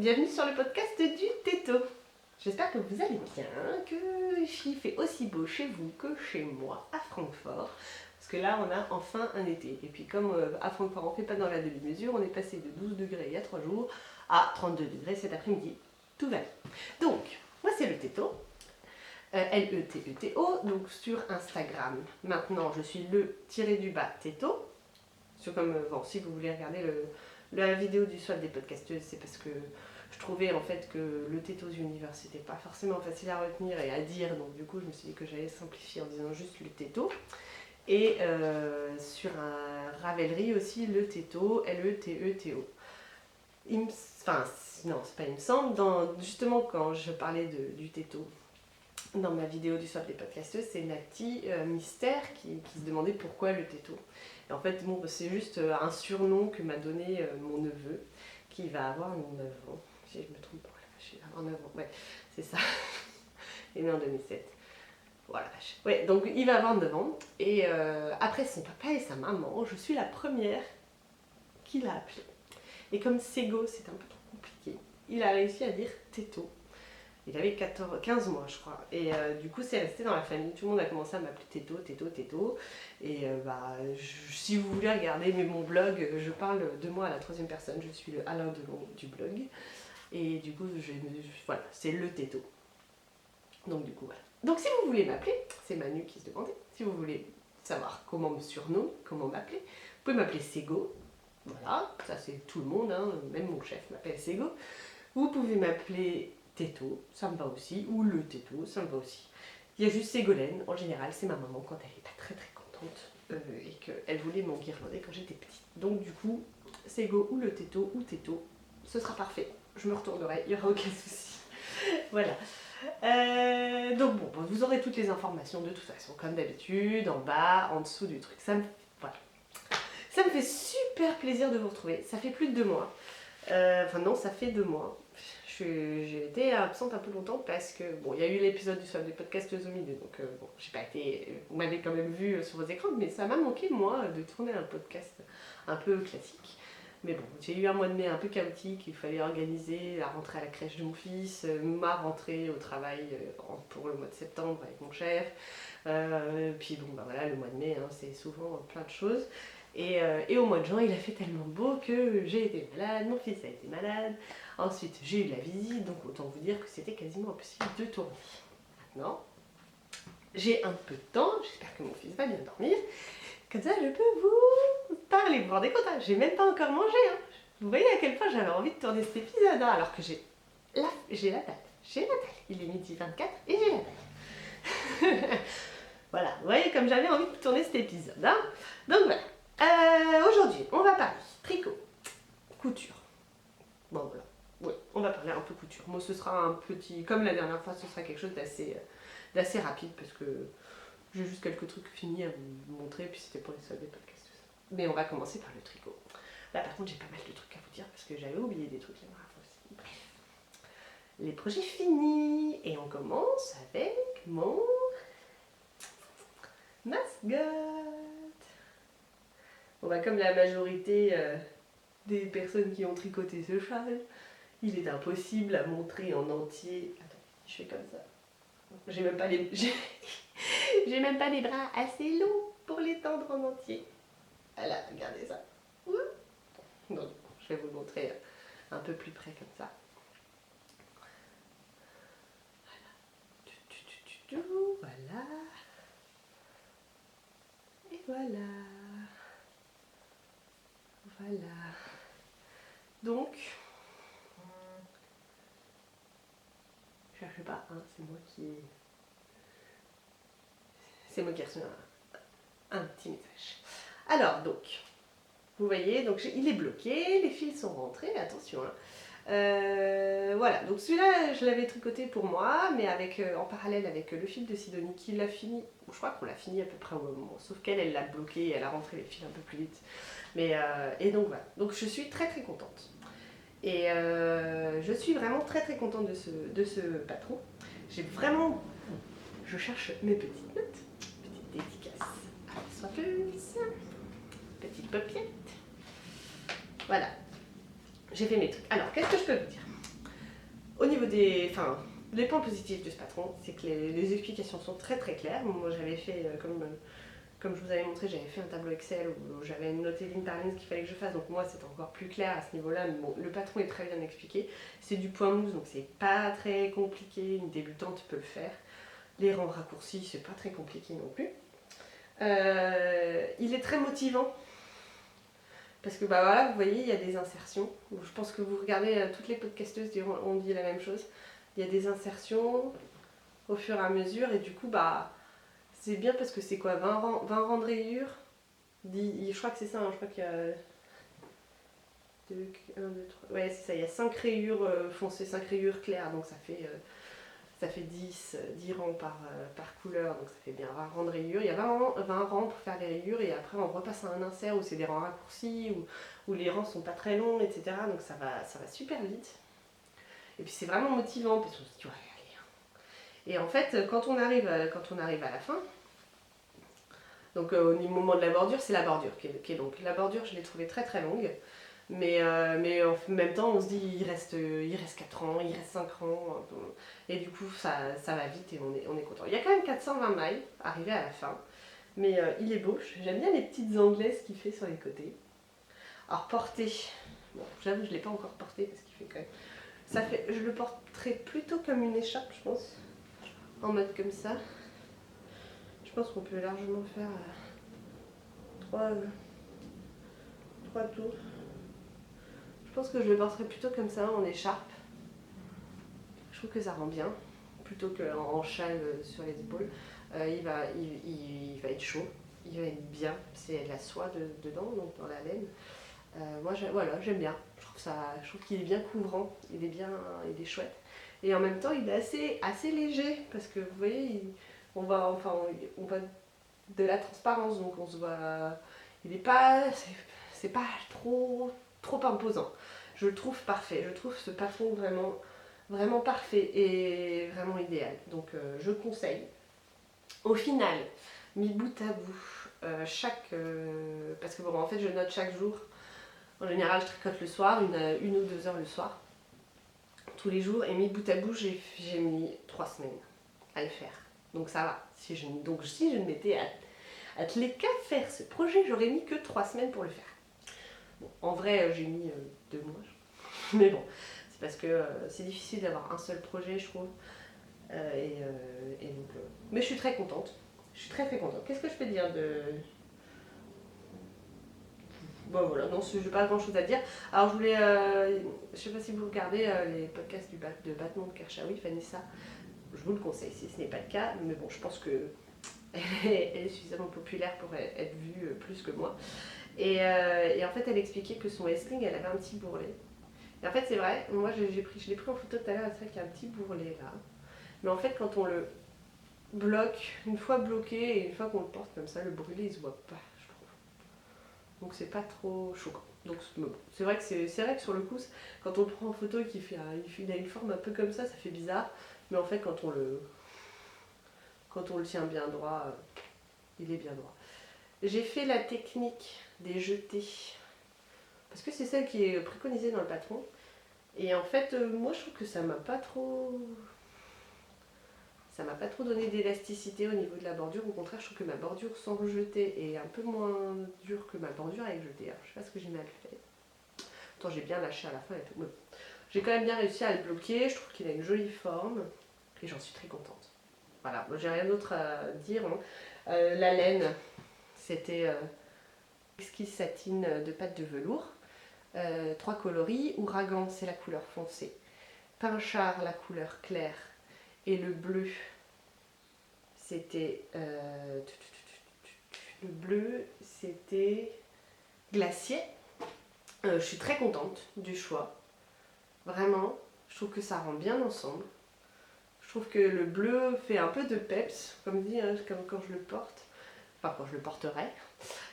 bienvenue sur le podcast du Této. J'espère que vous allez bien, que il fait aussi beau chez vous que chez moi à Francfort. Parce que là, on a enfin un été. Et puis comme à Francfort, on ne fait pas dans la demi-mesure, on est passé de 12 degrés il y a 3 jours à 32 degrés cet après-midi. Tout va bien. Donc, moi c'est le Této. L-E-T-E-T-O, donc sur Instagram. Maintenant, je suis le _ Této. Bon, si vous voulez regarder la vidéo du soir des podcasteuses, c'est parce que je trouvais en fait que le Této's Universe c'était pas forcément facile à retenir et à dire, donc du coup je me suis dit que j'allais simplifier en disant juste le Této. Et sur un Ravelry aussi, le Této, L-E-T-E-T-O. Enfin, non, c'est pas il me semble, justement quand je parlais du Této, dans ma vidéo du soir des podcasteuses, c'est Nati Mystère qui se demandait pourquoi le Této. Et en fait, bon, c'est juste un surnom que m'a donné mon neveu, qui va avoir 9 ans. Si je me trompe pas, il va avoir 9 ans, ouais, c'est ça. Il est né en 2007. Voilà, vache. Ouais, donc il va avoir 9 ans. Et après son papa et sa maman, je suis la première qui l'a appelé. Et comme Sego, c'est un peu trop compliqué, il a réussi à dire Této. Il avait 15 mois, je crois. Et du coup, c'est resté dans la famille. Tout le monde a commencé à m'appeler Této, Této, Této. Et si vous voulez regarder mon blog, je parle de moi à la 3e personne. Je suis le Alain Delon du blog. Et du coup, voilà, c'est le Této. Donc du coup, voilà. Donc si vous voulez m'appeler, c'est Manu qui se demandait. Si vous voulez savoir comment me surnommer, comment m'appeler, vous pouvez m'appeler Sego. Voilà, ça c'est tout le monde, hein. Même mon chef m'appelle Sego. Vous pouvez m'appeler Této, ça me va aussi, ou le Této, ça me va aussi. Il y a juste Ségolène, en général, c'est ma maman quand elle n'est pas très très contente et qu'elle voulait m'enguirlander quand j'étais petite. Donc du coup, Ségo ou le Této ou Této, ce sera parfait. Je me retournerai, il n'y aura aucun souci. Voilà. Donc bon, vous aurez toutes les informations de toute façon, comme d'habitude, en bas, en dessous du truc. Voilà. Ça me fait super plaisir de vous retrouver. Ça fait plus de 2 mois. Enfin non, ça fait 2 mois. J'ai été absente un peu longtemps parce que, bon, il y a eu l'épisode du soir des podcasts au milieu, donc bon, j'ai pas été, vous m'avez quand même vu sur vos écrans, mais ça m'a manqué, moi, de tourner un podcast un peu classique. Mais bon, j'ai eu un mois de mai un peu chaotique, il fallait organiser la rentrée à la crèche de mon fils, ma rentrée au travail pour le mois de septembre avec mon chef, puis bon, bah voilà, le mois de mai, hein, c'est souvent plein de choses. Et au mois de juin, il a fait tellement beau que j'ai été malade, mon fils a été malade, ensuite j'ai eu la visite, donc autant vous dire que c'était quasiment impossible de tourner. Maintenant, j'ai un peu de temps, j'espère que mon fils va bien dormir, comme ça je peux vous parler, vous vous rendez compte, hein, j'ai même pas encore mangé. Hein. Vous voyez à quel point j'avais envie de tourner cet épisode, hein, alors que j'ai la dalle, il est midi 24 et j'ai la dalle. Voilà, vous voyez comme j'avais envie de tourner cet épisode. Hein. Donc voilà. Aujourd'hui, on va parler tricot, couture. Bon voilà, ouais, on va parler un peu couture. Moi, ce sera un petit, comme la dernière fois, ce sera quelque chose d'assez rapide parce que j'ai juste quelques trucs finis à vous montrer, puis c'était pour les soldes des podcasts. Mais on va commencer par le tricot. Là, par contre, j'ai pas mal de trucs à vous dire parce que j'avais oublié des trucs la dernière fois aussi. Bref, les projets finis et on commence avec mon mascotte. Bon bah comme la majorité des personnes qui ont tricoté ce châle, il est impossible à montrer en entier. Attends, je fais comme ça. J'ai même pas j'ai même pas les bras assez longs pour les tendre en entier. Voilà, regardez ça. Donc, je vais vous le montrer un peu plus près comme ça. Voilà. Et voilà. Voilà. Donc, je cherche pas, hein, c'est moi qui ai reçu un petit message. Alors, donc, vous voyez, donc il est bloqué, les fils sont rentrés, attention. Hein. Voilà, donc celui-là, je l'avais tricoté pour moi, mais en parallèle avec le fil de Sidonie qui l'a fini. Je crois qu'on l'a fini à peu près au moment, sauf qu'elle l'a bloqué, elle a rentré les fils un peu plus vite. Et donc voilà, donc je suis très très contente. Et je suis vraiment très très contente de ce patron. J'ai vraiment, je cherche mes petites notes, petite dédicace à Soifeuse, petite paupiette. Voilà, j'ai fait mes trucs. Alors, qu'est-ce que je peux vous dire? niveau des... Enfin, les points positifs de ce patron, c'est que les explications sont très très claires. Moi j'avais fait, comme je vous avais montré, j'avais fait un tableau Excel où j'avais noté ligne par ligne ce qu'il fallait que je fasse. Donc moi c'est encore plus clair à ce niveau-là. Mais bon, le patron est très bien expliqué. C'est du point mousse, donc c'est pas très compliqué. Une débutante peut le faire. Les rangs raccourcis, c'est pas très compliqué non plus. Il est très motivant. Parce que bah voilà, vous voyez, il y a des insertions. Je pense que vous regardez toutes les podcasteuses on dit la même chose. Il y a des insertions au fur et à mesure et du coup bah c'est bien parce que c'est quoi 20 rangs de rayures. Je crois que c'est ça, hein, je crois qu'il y a 2, 1, 2, 3. Ouais, c'est ça, il y a 5 rayures foncées, 5 rayures claires, donc ça fait 10 rangs par couleur, donc ça fait bien 20 rangs de rayures. Il y a 20 rangs pour faire les rayures et après on repasse à un insert où c'est des rangs raccourcis, où les rangs sont pas très longs, etc. Donc ça va super vite. Et puis c'est vraiment motivant parce qu'on se dit ouais, allez. Et en fait, quand on arrive à la fin, donc au moment de la bordure, c'est la bordure qui est longue. La bordure, je l'ai trouvée très très longue. Mais en même temps, on se dit il reste 4 rangs, il reste 5 rangs. Et du coup, ça va vite et on est content. Il y a quand même 420 mailles arrivées à la fin. Mais il est beau. J'aime bien les petites anglaises qu'il fait sur les côtés. Alors porter, bon, j'avoue, je ne l'ai pas encore porté parce qu'il fait quand même. Je le porterai plutôt comme une écharpe, je pense. En mode comme ça. Je pense qu'on peut largement faire 3 tours. Je pense que je le porterai plutôt comme ça, en écharpe. Je trouve que ça rend bien, plutôt qu'en châle sur les épaules. Il va être chaud, il va être bien. C'est de la soie dedans, donc dans la laine. Moi, j'aime bien. Je trouve qu'il est bien couvrant, il est chouette. Et en même temps, il est assez léger, parce que vous voyez, on va de la transparence, donc on se voit. Il est pas, c'est pas trop imposant. Je le trouve parfait. Je trouve ce patron vraiment, vraiment parfait et vraiment idéal. Donc je conseille. Au final, mis bout à bout, parce que bon, en fait, je note chaque jour. En général, je tricote le soir, une ou 2 heures le soir, tous les jours. Et mis bout à bout, j'ai mis 3 semaines à le faire. Donc ça va. Si je ne m'étais attelée qu'à faire ce projet, j'aurais mis que 3 semaines pour le faire. Bon, en vrai, j'ai mis 2 mois. Mais bon, c'est parce que c'est difficile d'avoir un seul projet, je trouve. Mais je suis très contente. Je suis très très contente. Qu'est-ce que je peux dire de... Bon voilà, non, je n'ai pas grand chose à dire. Alors je voulais, je sais pas si vous regardez les podcasts de Battement de Kershawi, Vanessa, je vous le conseille si ce n'est pas le cas, mais bon, je pense que elle est suffisamment populaire pour être vue plus que moi. Et en fait, elle expliquait que son S-Sling, elle avait un petit bourrelet. Et en fait, c'est vrai, moi je l'ai pris en photo tout à l'heure, c'est vrai qu'il y a un petit bourrelet là. Mais en fait, quand on le bloque, une fois bloqué et une fois qu'on le porte comme ça, le brûlé il se voit pas, je trouve. Donc c'est pas trop choquant. Donc c'est vrai que sur le coup, quand on le prend en photo et il a une forme un peu comme ça fait bizarre. Mais en fait, quand on le tient bien droit, il est bien droit. J'ai fait la technique des jetés parce que c'est celle qui est préconisée dans le patron. Et en fait, moi je trouve que ça m'a pas trop donné d'élasticité au niveau de la bordure. Au contraire, je trouve que ma bordure sans le jeter est un peu moins dure que ma bordure avec jeté. Alors, je sais pas ce que j'ai mal fait. Pourtant, j'ai bien lâché à la fin et tout. J'ai quand même bien réussi à le bloquer. Je trouve qu'il a une jolie forme et j'en suis très contente. Voilà, j'ai rien d'autre à dire. Hein. La laine, c'était exquise satine de pâte de velours. 3 coloris. Ouragan, c'est la couleur foncée. Pinchard, la couleur claire. Et le bleu, c'était glacier. Je suis très contente du choix. Vraiment, je trouve que ça rend bien ensemble. Je trouve que le bleu fait un peu de peps, comme dit, hein, comme quand je le porte. Enfin, quand je le porterai.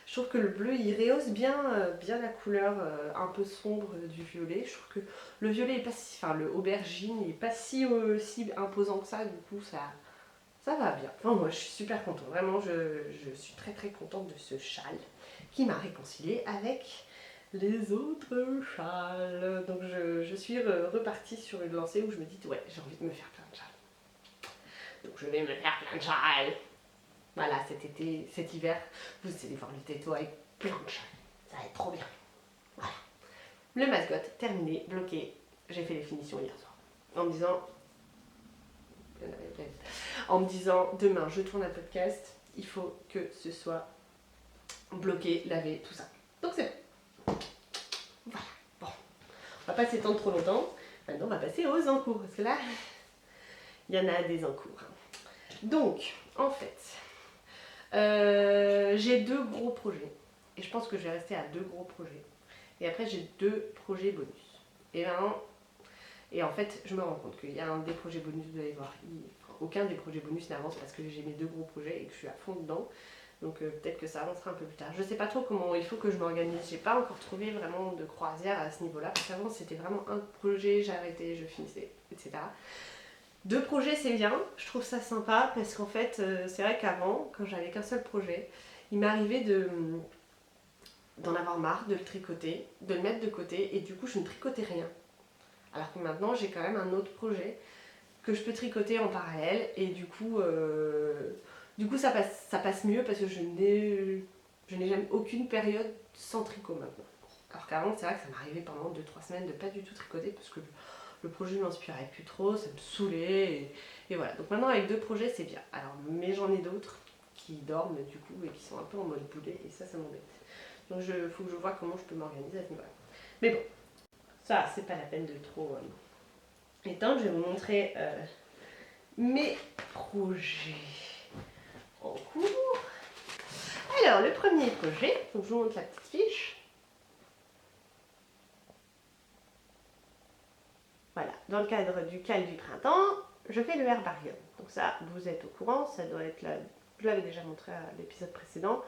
Je trouve que le bleu, il rehausse bien la couleur un peu sombre du violet. Je trouve que le violet est pas si... Enfin, le aubergine n'est pas si imposant que ça. Du coup, ça va bien. Enfin, moi, je suis super contente. Vraiment, je suis très très contente de ce châle qui m'a réconciliée avec les autres châles. Donc je suis repartie sur une lancée où je me dis ouais, j'ai envie de me faire plein de châles. Donc je vais me faire plein de châles. Voilà, cet été, cet hiver, vous allez voir le této avec plein de châles. Ça va être trop bien. Voilà. Le mascotte, terminé, bloqué. J'ai fait les finitions hier soir. En me disant, demain je tourne un podcast, il faut que ce soit bloqué, lavé, tout ça. Donc c'est bon. Voilà. Bon. On va pas s'étendre trop longtemps. Maintenant on va passer aux encours. Parce que là, il y en a des encours. Donc, en fait, j'ai 2 gros projets. Et je pense que je vais rester à 2 gros projets. Et après j'ai 2 projets bonus. Et en fait, je me rends compte qu'il y a un des projets bonus, vous allez voir, aucun des projets bonus n'avance parce que j'ai mes 2 gros projets et que je suis à fond dedans. Donc peut-être que ça avancera un peu plus tard. Je sais pas trop comment il faut que je m'organise. J'ai pas encore trouvé vraiment de croisière à ce niveau-là. Parce qu'avant c'était vraiment un projet, j'arrêtais, je finissais, etc. 2 projets c'est bien, je trouve ça sympa parce qu'en fait c'est vrai qu'avant, quand j'avais qu'un seul projet, il m'arrivait d'en avoir marre, de le tricoter, de le mettre de côté et du coup je ne tricotais rien. Alors que maintenant j'ai quand même un autre projet que je peux tricoter en parallèle et du coup ça passe mieux parce que je n'ai jamais aucune période sans tricot maintenant. Alors qu'avant c'est vrai que ça m'arrivait pendant 2-3 semaines de pas du tout tricoter parce que le projet ne m'inspirait plus trop, ça me saoulait et voilà. Donc maintenant avec 2 projets c'est bien. Alors mais j'en ai d'autres qui dorment du coup et qui sont un peu en mode boulet et ça m'embête. Donc il faut que je vois comment je peux m'organiser à ce niveau-là. Mais bon, ça c'est pas la peine de trop étendre. Je vais vous montrer mes projets en cours. Alors le premier projet, donc je vous montre la petite fiche. Voilà, dans le cadre du cal du printemps, je fais le herbarium. Donc ça, vous êtes au courant, ça doit être là. Je l'avais déjà montré à l'épisode précédent.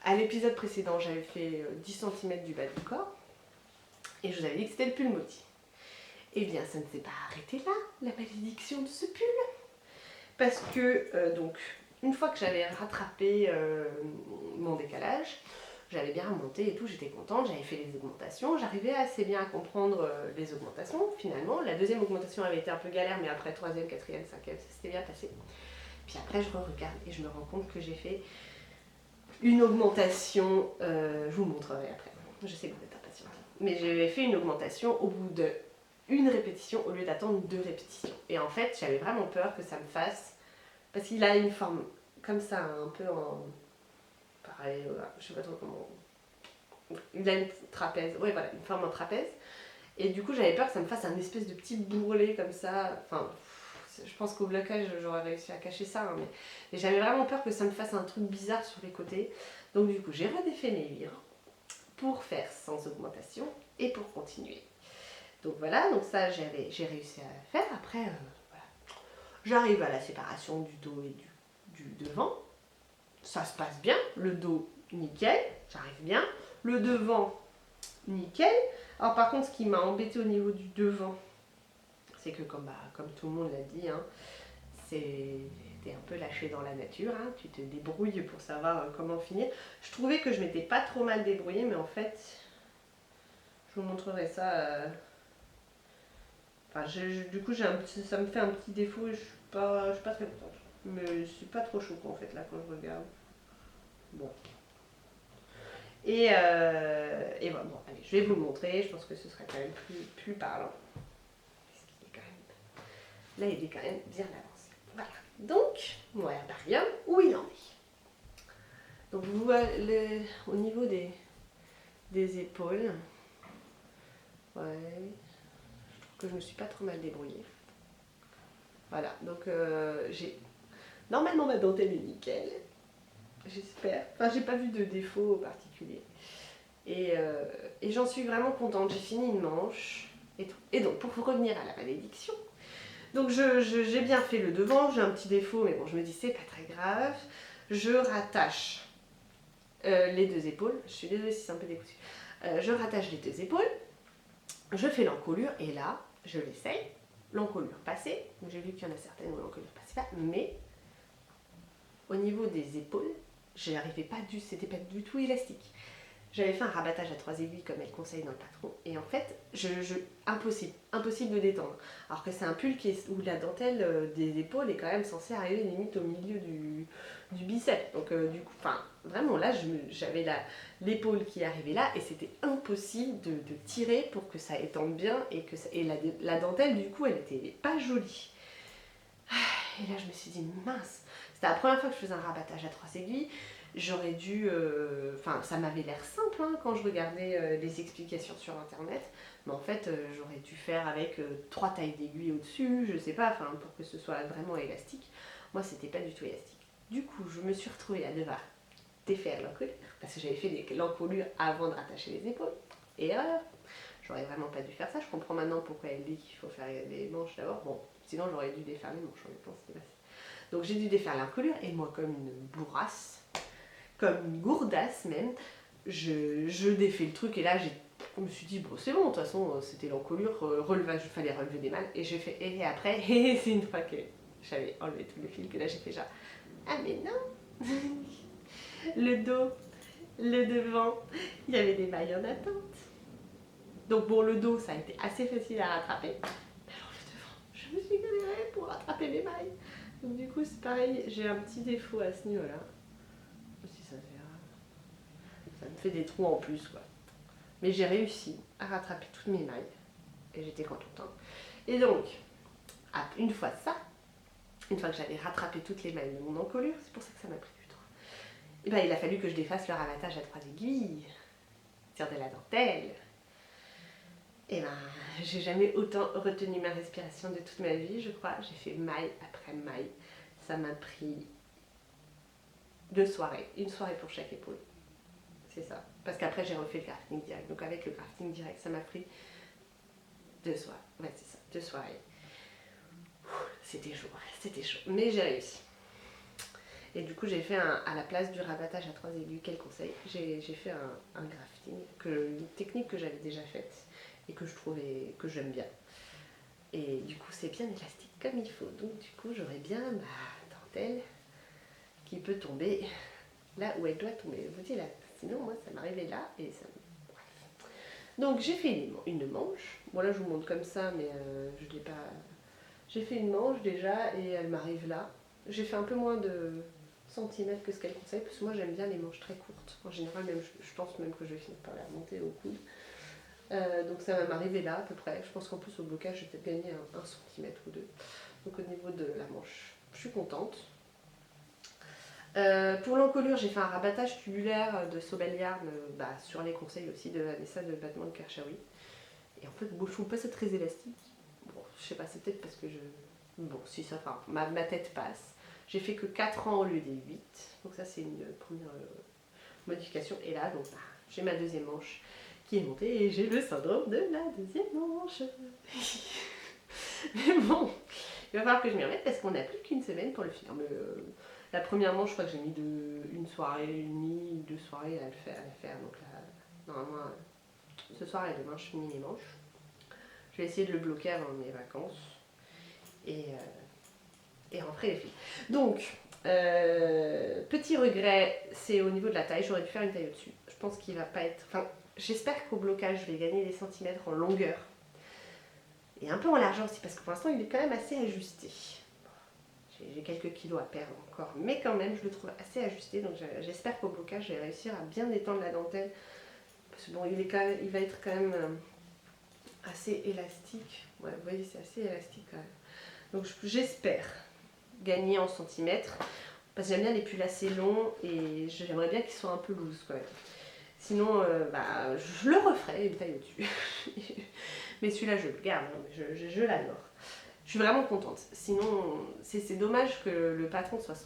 À l'épisode précédent, j'avais fait 10 cm du bas du corps. Et je vous avais dit que c'était le pull Moti. Eh bien, ça ne s'est pas arrêté là, la malédiction de ce pull. Parce que, donc, une fois que j'avais rattrapé mon décalage, j'avais bien remonté et tout, j'étais contente, j'avais fait les augmentations, j'arrivais assez bien à comprendre les augmentations finalement. La deuxième augmentation avait été un peu galère, mais après 3e, 4e, 5e, ça s'était bien passé. Puis après, je regarde et je me rends compte que j'ai fait une augmentation, je vous montrerai après, je sais que vous êtes impatiente, mais j'avais fait une augmentation au bout de une répétition au lieu d'attendre 2 répétitions. Et en fait, j'avais vraiment peur que ça me fasse, parce qu'il a une forme comme ça, un peu en... pareil, voilà, je sais pas trop comment... Il a une trapèze, ouais voilà, une forme en trapèze. Et du coup, j'avais peur que ça me fasse un espèce de petit bourrelet comme ça. Enfin, je pense qu'au blocage, j'aurais réussi à cacher ça, hein, mais j'avais vraiment peur que ça me fasse un truc bizarre sur les côtés. Donc du coup, j'ai redéfait mes vires pour faire sans augmentation et pour continuer. Donc voilà, donc ça j'ai réussi à faire. Après, voilà. J'arrive à la séparation du dos et du devant. Ça se passe bien. Le dos, nickel, j'arrive bien. Le devant, nickel. Alors par contre, ce qui m'a embêté au niveau du devant, c'est que comme tout le monde l'a dit, hein, t'es un peu lâché dans la nature, hein, tu te débrouilles pour savoir comment finir. Je trouvais que je m'étais pas trop mal débrouillée, mais en fait, je vous montrerai ça... Enfin, du coup, ça me fait un petit défaut et je suis pas très contente. Mais c'est pas trop chaud en fait là quand je regarde. Bon. Et voilà, bon, allez, je vais vous le montrer. Je pense que ce sera quand même plus parlant. Là, il est quand même bien avancé. Voilà. Donc, mon herbarium, où il en est. Donc, vous voyez au niveau des épaules. Ouais. Que je me suis pas trop mal débrouillée. Voilà, donc j'ai... Normalement ma dentelle est nickel, j'espère. Enfin, j'ai pas vu de défaut particulier. Et j'en suis vraiment contente, j'ai fini une manche et tout. Et donc, pour revenir à la malédiction, donc j'ai bien fait le devant, j'ai un petit défaut, mais bon, je me dis c'est pas très grave. Je rattache les 2 épaules, je suis désolée si c'est un peu décousu. Je rattache les 2 épaules, je fais l'encolure et là, je l'essaye. L'encolure passée, j'ai vu qu'il y en a certaines où l'encolure passait pas, mais au niveau des épaules, j'y arrivais pas c'était pas du tout élastique. J'avais fait un rabattage à 3 aiguilles comme elle conseille dans le patron. Et en fait, impossible de détendre. Alors que c'est un pull où la dentelle des épaules est quand même censée arriver limite au milieu du biceps. Donc du coup, enfin, vraiment là, j'avais l'épaule qui arrivait là et c'était impossible de tirer pour que ça étende bien et la dentelle, du coup, elle était pas jolie. Et là, je me suis dit, mince, c'était la première fois que je faisais un rabattage à 3 aiguilles. J'aurais dû. Enfin, ça m'avait l'air simple hein, quand je regardais les explications sur internet. Mais en fait, j'aurais dû faire avec 3 tailles d'aiguilles au-dessus, je sais pas, pour que ce soit vraiment élastique. Moi, c'était pas du tout élastique. Du coup, je me suis retrouvée à devoir défaire l'encolure, parce que j'avais fait l'encolure avant de rattacher les épaules. Et erreur, j'aurais vraiment pas dû faire ça. Je comprends maintenant pourquoi elle dit qu'il faut faire les manches d'abord. Bon, sinon j'aurais dû défaire les manches, je pense. Donc j'ai dû défaire l'encolure, et moi, comme une bourrasse, comme une gourdasse même, je défais le truc et là je me suis dit bon c'est bon de toute façon c'était l'encolure, il fallait relever des malles et j'ai fait et après et c'est une fois que j'avais enlevé tous les fils que là j'ai fait genre ah mais non le dos, le devant, il y avait des mailles en attente. Donc bon le dos ça a été assez facile à rattraper. Mais alors le devant, je me suis galérée pour rattraper les mailles. Donc du coup c'est pareil, j'ai un petit défaut à ce niveau là. Si ça se verra. Ça me fait des trous en plus quoi. Mais j'ai réussi à rattraper toutes mes mailles et j'étais contente. Hein. Et donc, une fois que j'avais rattrapé toutes les mailles de mon encolure, c'est pour ça que ça m'a pris du temps. Et ben, il a fallu que je défasse le rabattage à 3 aiguilles sur de la dentelle. Et ben, j'ai jamais autant retenu ma respiration de toute ma vie, je crois. J'ai fait maille après maille. Ça m'a pris 2 soirées, une soirée pour chaque épaule. C'est ça. Parce qu'après, j'ai refait le grafting direct. Donc, avec le grafting direct, ça m'a pris 2 soirées. Ouais, c'est ça, 2 soirées. C'était chaud. Mais j'ai réussi. Et du coup, j'ai fait à la place du rabattage à 3 aiguilles, quel conseil, j'ai fait un grafting, une technique que j'avais déjà faite et que je trouvais que j'aime bien. Et du coup, c'est bien élastique comme il faut. Donc, du coup, j'aurai bien ma dentelle qui peut tomber là où elle doit tomber. Je vous dis là, sinon, moi, ça m'arrivait là et ça. Donc, j'ai fait une manche. Bon, là, je vous montre comme ça, mais je ne l'ai pas. J'ai fait une manche déjà et elle m'arrive là. J'ai fait un peu moins de centimètres que ce qu'elle conseille parce que moi j'aime bien les manches très courtes. En général, même, je pense même que je vais finir par la remonter au coude. Donc ça va m'arriver là à peu près. Je pense qu'en plus au blocage, j'ai peut-être gagné un centimètre ou deux. Donc au niveau de la manche, je suis contente. Pour l'encolure, j'ai fait un rabattage tubulaire de Sobel Yarn sur les conseils aussi de Vanessa de Battement de Kershawi. Et en fait, bon, je trouve pas ça très élastique. Bon, je sais pas, c'est peut-être parce que bon, si ça, enfin, ma tête passe. J'ai fait que 4 ans au lieu des 8. Donc ça, c'est une première modification. Et là, donc, j'ai ma deuxième manche qui est montée et j'ai le syndrome de la deuxième manche. Mais bon, il va falloir que je m'y remette parce qu'on n'a plus qu'une semaine pour le finir. Mais, la première manche, je crois que j'ai mis une soirée et demie, 2 soirées à le faire. Donc là, normalement, ce soir et demain, je finis les manches. Je vais essayer de le bloquer avant mes vacances et rentrer les fils. Donc, petit regret, c'est au niveau de la taille. J'aurais dû faire une taille au-dessus. Je pense qu'il va pas être. Enfin, j'espère qu'au blocage, je vais gagner des centimètres en longueur et un peu en largeur aussi, parce que pour l'instant, il est quand même assez ajusté. J'ai quelques kilos à perdre encore, mais quand même, je le trouve assez ajusté. Donc, j'espère qu'au blocage, je vais réussir à bien détendre la dentelle. Parce que bon, il va être quand même assez élastique. Ouais, vous voyez, c'est assez élastique quand même. Donc j'espère gagner en centimètres. Parce que j'aime bien les pulls assez longs et j'aimerais bien qu'ils soient un peu loose quand même. Sinon, je le referai une taille au-dessus. Mais celui-là, je le garde, hein, je l'adore. Je suis vraiment contente. Sinon, c'est dommage que le patron soit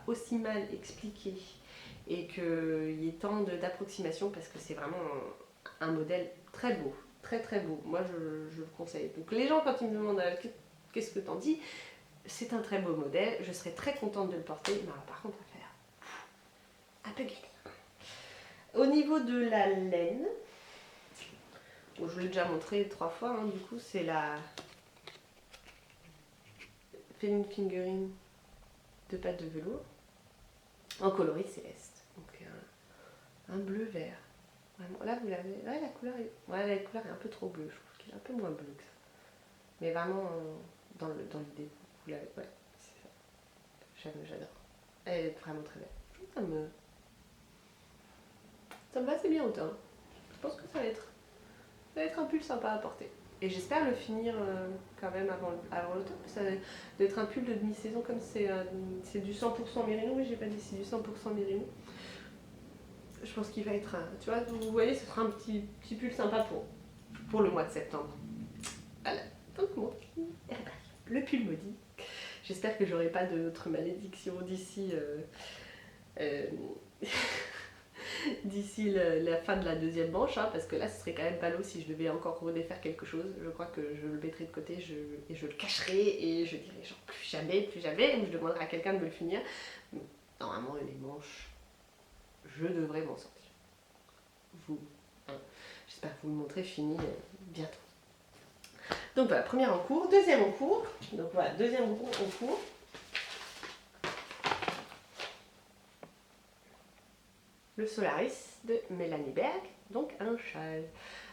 aussi mal expliqué et qu'il y ait tant d'approximations parce que c'est vraiment un modèle très beau. Très très beau. Moi, je le conseille. Donc les gens, quand ils me demandent qu'est-ce que t'en dis, c'est un très beau modèle. Je serais très contente de le porter. Mais alors, par contre, on va faire un peu galère. Au niveau de la laine, bon, je vous l'ai déjà montré 3 fois, hein, du coup, c'est la Feeling Fingering de pâte de velours. en coloris céleste. Donc un bleu vert. Vraiment, là vous l'avez. Ouais, la couleur est un peu trop bleue. Je trouve qu'il est un peu moins bleu que ça. Mais vraiment dans l'idée. Vous l'avez. Ouais, c'est ça. J'adore. Elle est vraiment très belle. Ça me va assez bien au teint. Je pense que ça va être un pull sympa à porter. Et j'espère le finir quand même avant l'automne. Ça va être un pull de demi-saison comme c'est du 100% mérino. Oui, j'ai pas dit c'est du 100% mérino. Je pense qu'il va être, tu vois, vous voyez, ce sera un petit pull sympa pour le mois de septembre. Voilà, donc bon, le pull maudit. J'espère que j'aurai pas d'autres malédictions d'ici d'ici la fin de la deuxième manche, hein, parce que là ce serait quand même pas l'eau si je devais encore redéfaire quelque chose. Je crois que je le mettrai de côté et je le cacherai et je dirai genre plus jamais, ou je demanderai à quelqu'un de me le finir. Normalement les manches, je devrais m'en sortir. J'espère vous le montrer fini bientôt. Donc voilà, première en cours, deuxième en cours. Donc voilà, deuxième en cours. Le Solaris de Mélanie Berg, donc un châle.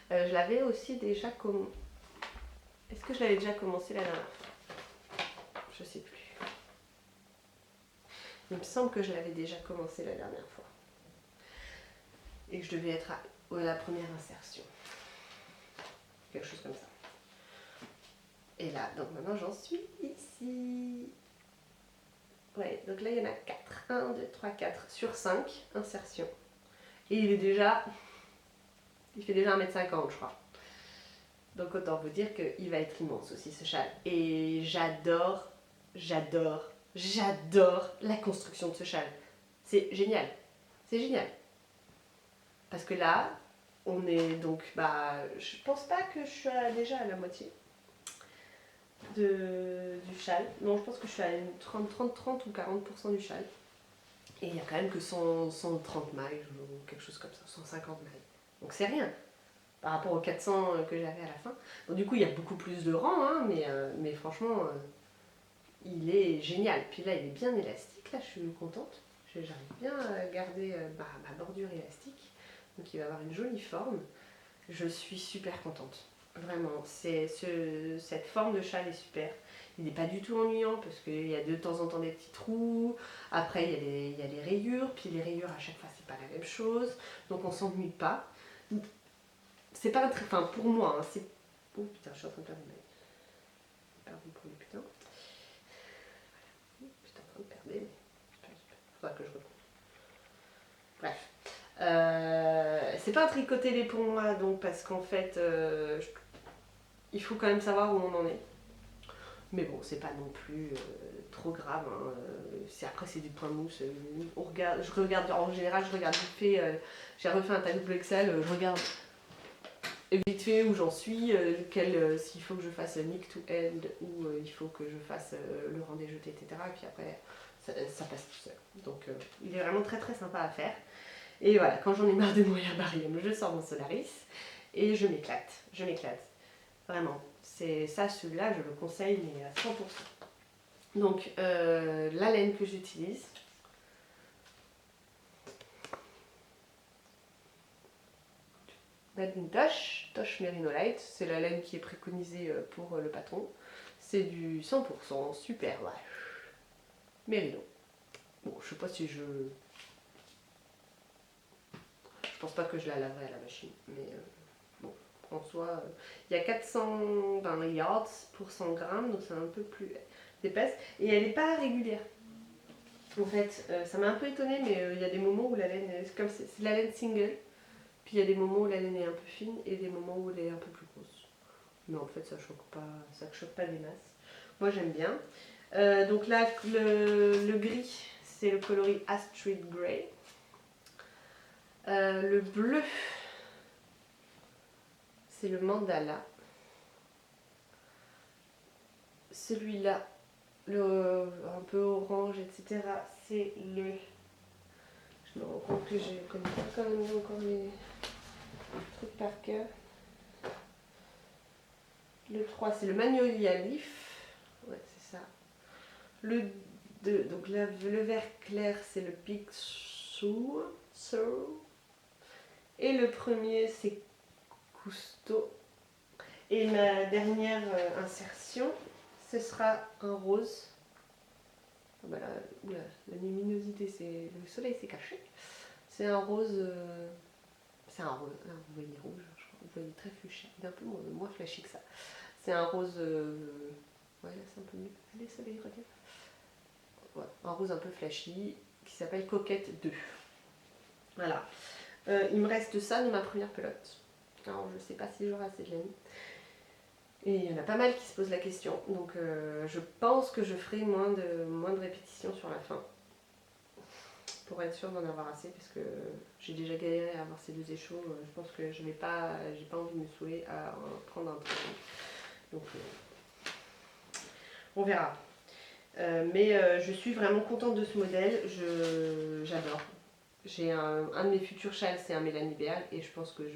Je l'avais aussi déjà commencé. Est-ce que je l'avais déjà commencé la dernière fois? Je sais plus. Il me semble que je l'avais déjà commencé la dernière fois. Et que je devais être à la première insertion. Quelque chose comme ça. Et là, donc maintenant j'en suis ici. Ouais, donc là il y en a 4. 1, 2, 3, 4 sur 5 insertions. Et il fait déjà 1m50 je crois. Donc autant vous dire qu'il va être immense aussi ce châle. Et j'adore la construction de ce châle. C'est génial. C'est génial. Parce que là, on est donc, je pense pas que je suis déjà à la moitié du châle. Non, je pense que je suis à 30 ou 40% du châle. Et il y a quand même que 130 mailles ou quelque chose comme ça, 150 mailles. Donc c'est rien par rapport aux 400 que j'avais à la fin. Donc du coup, il y a beaucoup plus de rangs, hein, mais franchement, il est génial. Puis là, il est bien élastique, là, je suis contente. J'arrive bien à garder ma bordure élastique. Donc il va avoir une jolie forme. Je suis super contente. Vraiment, cette forme de châle est super. Il n'est pas du tout ennuyant parce qu'il y a de temps en temps des petits trous. Après, il y a les rayures. Puis les rayures, à chaque fois, c'est pas la même chose. Donc on s'ennuie pas. C'est pas un très. Enfin, pour moi, hein, c'est. Oh putain, je suis en train de perdre mes. Pardon pour les putains. J'étais en train de perdre, mais. Faudra que je retrouve. Bref. C'est pas un tricoté lait pour moi, donc parce qu'en fait, il faut quand même savoir où on en est. Mais bon, c'est pas non plus trop grave. Hein. Après, c'est du point mousse. Je regarde, en général, je regarde vite fait. J'ai refait un tableau Excel, je regarde vite fait où j'en suis, s'il faut que je fasse nick to end ou il faut que je fasse le rang des jetés, etc. Et puis après, ça passe tout seul. Donc, il est vraiment très très sympa à faire. Et voilà, quand j'en ai marre de mourir barium, je sors mon Solaris et je m'éclate. Je m'éclate. Vraiment. C'est ça, celui-là, je le conseille, mais à 100%. Donc, la laine que j'utilise. Tosh Merino Light, c'est la laine qui est préconisée pour le patron. C'est du 100% super wash Merino. Bon, je sais pas si je pense pas que je la laverai à la machine, mais bon, en soi, il y a 420 yards pour 100 grammes, donc c'est un peu plus épaisse, et elle n'est pas régulière. En fait, ça m'a un peu étonnée, mais il y a des moments où la laine, comme c'est la laine single, puis il y a des moments où la laine est un peu fine et des moments où elle est un peu plus grosse. Mais en fait, ça choque pas des masses. Moi, j'aime bien. Donc là, le gris, c'est le coloris Astrid Grey. Le bleu, c'est le mandala. Celui-là, un peu orange, etc., c'est le... Je me rends compte que je ne connais pas quand même encore les trucs par cœur. Le 3, c'est le Magnolia Leaf. Ouais, c'est ça. Le Donc là, le vert clair, c'est le Picsou. Et le premier, c'est Cousteau. Et ma dernière insertion, ce sera un rose. Ah bah là, oula, la luminosité, le soleil s'est caché. C'est un rose. C'est un rose. Là, vous voyez rouge, je crois. Vous voyez très fuchsia. Il est un peu moins flashy que ça. C'est un rose. Ouais, là, c'est un peu mieux. Allez, soleil, regarde. Ouais, un rose un peu flashy qui s'appelle Coquette 2. Voilà. Il me reste ça dans ma première pelote. Alors, je sais pas si j'aurai assez de laine. Et il y en a pas mal qui se posent la question. Donc, je pense que je ferai moins de répétitions sur la fin. Pour être sûre d'en avoir assez, parce que j'ai déjà galéré à avoir ces deux échos. Je pense que j'ai pas envie de me saouler à en prendre un truc. Donc, on verra. Mais je suis vraiment contente de ce modèle. J'adore. J'ai un de mes futurs châles, c'est un Mélanie Béal, et je pense que je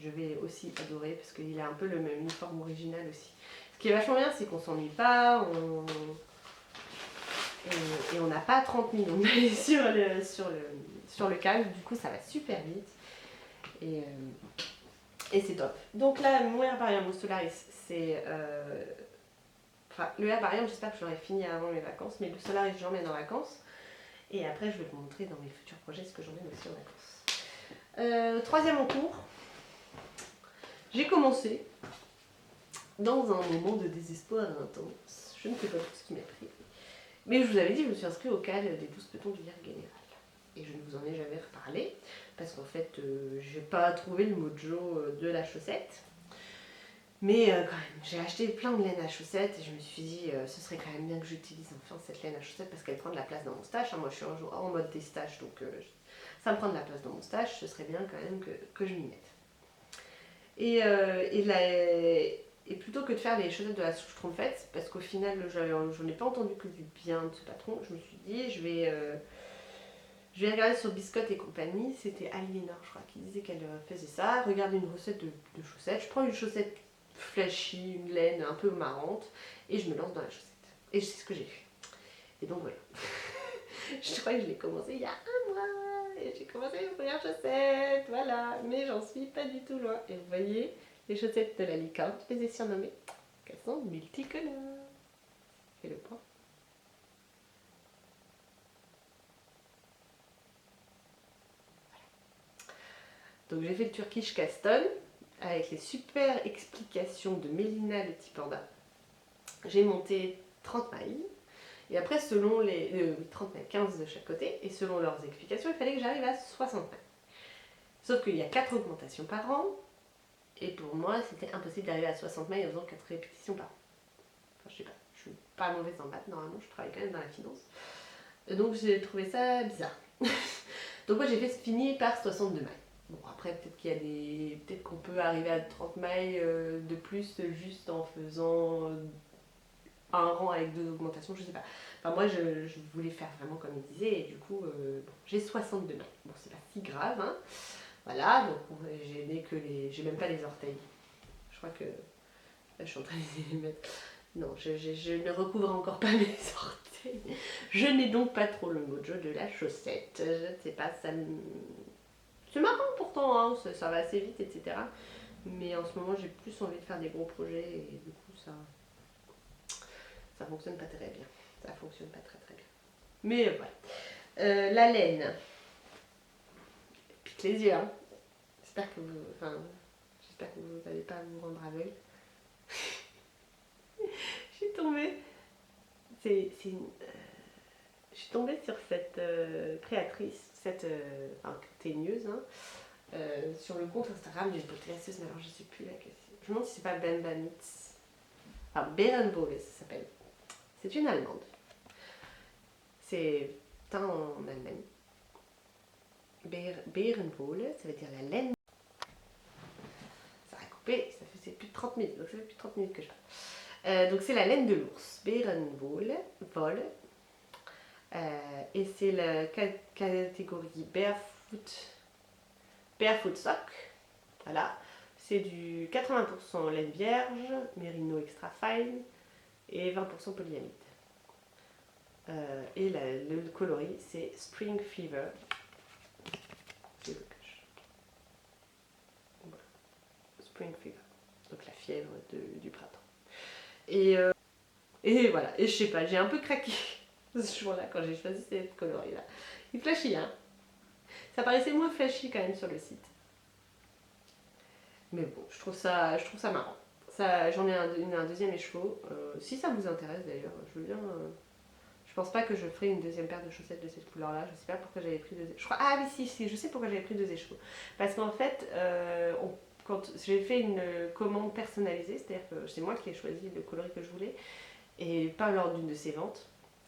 vais aussi adorer, parce qu'il a un peu le même uniforme original aussi. Ce qui est vachement bien, c'est qu'on s'ennuie pas, et on n'a pas 30 millions de sur le câble, du coup ça va super vite. Et c'est top. Donc là, mon herbarium, mon Solaris, c'est... Enfin, le herbarium, j'espère que je l'aurai fini avant mes vacances, mais le Solaris, j'emmène en vacances. Et après, je vais vous montrer dans mes futurs projets ce que j'emmène aussi en vacances. Troisième en cours. J'ai commencé dans un moment de désespoir intense. Je ne sais pas tout ce qui m'a pris. Mais je vous avais dit, je me suis inscrite au CAL des 12 petons du Vierge Général. Et je ne vous en ai jamais reparlé, parce qu'en fait, je n'ai pas trouvé le mojo de la chaussette. Mais quand même, j'ai acheté plein de laine à chaussettes et je me suis dit, ce serait quand même bien que j'utilise enfin cette laine à chaussettes parce qu'elle prend de la place dans mon stash. Moi, je suis en mode des stages, donc ça me prend de la place dans mon stash. Ce serait bien quand même que je m'y mette. Et plutôt que de faire les chaussettes de la souche trompette, parce qu'au final, j'en ai pas entendu que du bien de ce patron, je me suis dit, je vais regarder sur Biscotte et compagnie. C'était Aliénor, je crois, qui disait qu'elle faisait ça. Regarder une recette de chaussettes. Je prends une chaussette flashy, une laine un peu marrante, et je me lance dans la chaussette. Et c'est ce que j'ai fait. Et donc voilà. Je crois que je l'ai commencé il y a un mois. Et j'ai commencé mes premières chaussettes, voilà. Mais j'en suis pas du tout loin. Et vous voyez, les chaussettes de la licorne, je les ai surnommées, qu'elles sont multicolores. Fais le point. Donc j'ai fait le Turkish Caston avec les super explications de Mélina le petit panda. J'ai monté 30 mailles. Et après, selon les 30 mailles, 15 de chaque côté, et selon leurs explications, il fallait que j'arrive à 60 mailles. Sauf qu'il y a 4 augmentations par an, et pour moi, c'était impossible d'arriver à 60 mailles en faisant 4 répétitions par an. Enfin, je sais pas, je suis pas mauvaise en maths, normalement, je travaille quand même dans la finance. Donc j'ai trouvé ça bizarre. Donc moi, j'ai fait fini par 62 mailles. Bon, après, peut-être qu'il y a des... Peut-être qu'on peut arriver à 30 mailles de plus juste en faisant un rang avec 2 augmentations, je sais pas. Enfin, moi, je voulais faire vraiment comme il disait, et du coup, bon, j'ai 62 mailles. Bon, c'est pas si grave, hein. Voilà, donc j'ai même pas les orteils. Je crois que... Là, je suis en train de les mettre... Non, je ne recouvre encore pas mes orteils. Je n'ai donc pas trop le mojo de la chaussette. Je ne sais pas, ça me... C'est marrant pourtant, hein, ça va assez vite, etc. Mais en ce moment, j'ai plus envie de faire des gros projets, et du coup, ça fonctionne pas très bien. Ça fonctionne pas très bien. Mais voilà. La laine. Pique les yeux, hein. J'espère que vous n'allez pas vous rendre aveugle. Je suis tombée. Je suis tombée sur cette créatrice, cette teigneuse, hein, sur le compte Instagram d'une podcasteuse, mais alors je sais plus laquelle c'est. Je me demande si c'est pas Ben Banitz. Enfin, Berenbole, ça s'appelle. C'est une Allemande. C'est teint en Allemagne. Berenbole, ça veut dire la laine. Ça a coupé, ça faisait plus de 30 minutes, donc ça fait plus de 30 minutes que je parle. Donc c'est la laine de l'ours, Berenwolle, et c'est la catégorie Barefoot Sock. Voilà, c'est du 80% laine vierge, mérino extra fine et 20% polyamide. Et le coloris c'est Spring Fever. Je le cache. Voilà. Spring Fever. Donc la fièvre du printemps. Et voilà, et je sais pas, j'ai un peu craqué ce jour-là quand j'ai choisi ces coloris-là. Il flashy, hein. Ça paraissait moins flashy quand même sur le site. Mais bon, je trouve ça marrant. J'en ai un deuxième écheveau. Si ça vous intéresse d'ailleurs, je veux bien. Je pense pas que je ferai une deuxième paire de chaussettes de cette couleur-là. Je sais pas pourquoi j'avais pris deux. Je crois. Ah oui, si, je sais pourquoi j'avais pris deux écheveaux. Parce qu'en fait, quand j'ai fait une commande personnalisée, c'est-à-dire que c'est moi qui ai choisi le coloris que je voulais, et pas lors d'une de ses ventes.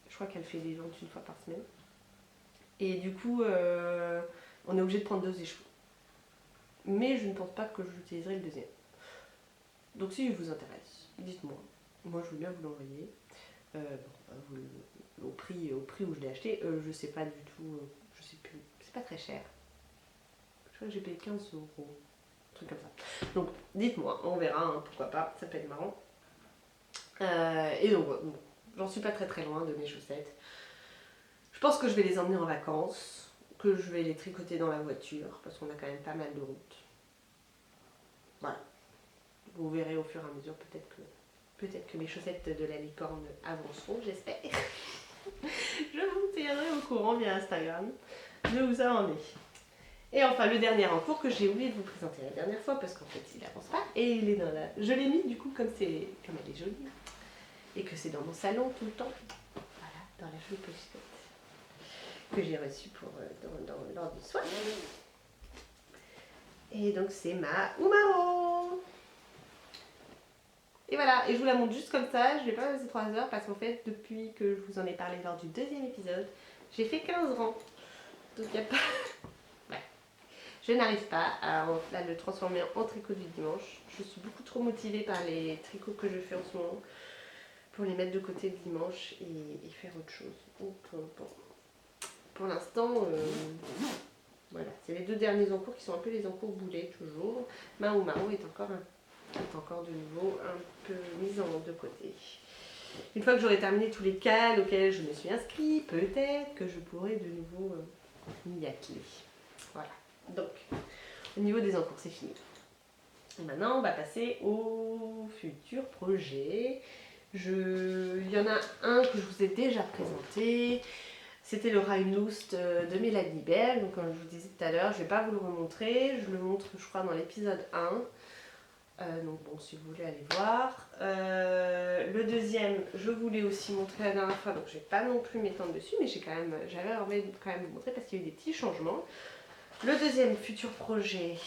Je crois qu'elle fait des ventes une fois par semaine. Et du coup, on est obligé de prendre deux écheveaux. Mais je ne pense pas que j'utiliserai le deuxième. Donc si il vous intéresse, dites-moi. Moi je veux bien vous l'envoyer. Au prix où je l'ai acheté, je sais pas du tout, je sais plus. C'est pas très cher. Je crois que j'ai payé 15 euros. Un truc comme ça. Donc dites-moi, on verra, hein, pourquoi pas, ça peut être marrant. Et donc bon, j'en suis pas très loin de mes chaussettes. Je pense que je vais les emmener en vacances, que je vais les tricoter dans la voiture, parce qu'on a quand même pas mal de route. Voilà. Vous verrez au fur et à mesure, peut-être que mes chaussettes de la licorne avanceront, j'espère. Je vous tiendrai au courant via Instagram de où ça en est. Et enfin, le dernier en cours que j'ai oublié de vous présenter la dernière fois, parce qu'en fait, il n'avance pas, et il est dans la... Je l'ai mis du coup comme elle est jolie, et que c'est dans mon salon tout le temps. Voilà, dans la jolie pochette que j'ai reçue lors du soir. Et donc c'est ma Umaro. Et voilà, et je vous la montre juste comme ça, je ne vais pas passer 3 heures parce qu'en fait, depuis que je vous en ai parlé lors du deuxième épisode, j'ai fait 15 rangs. Donc il n'y a pas... Ouais. Je n'arrive pas à le transformer en tricot du dimanche. Je suis beaucoup trop motivée par les tricots que je fais en ce moment pour les mettre de côté le dimanche et faire autre chose. Donc bon, pour l'instant, voilà, c'est les deux derniers encours qui sont un peu les encours boulets toujours. Ma Umaro est encore de nouveau un peu mise de côté. Une fois que j'aurai terminé tous les cals auxquels je me suis inscrite, peut-être que je pourrai de nouveau m'y atteler. Voilà. Donc, au niveau des encours, c'est fini. Et maintenant, on va passer au futur projet. Il y en a un que je vous ai déjà présenté. C'était le Rhineloost de Mélanie Bell. Donc, comme je vous disais tout à l'heure, je ne vais pas vous le remontrer. Je le montre, je crois, dans l'épisode 1. Donc bon, si vous voulez aller voir. Le deuxième, je vous l'ai aussi montré la dernière fois, donc je ne vais pas non plus m'étendre dessus, mais j'avais envie de quand même vous montrer parce qu'il y a eu des petits changements. Le deuxième futur projet,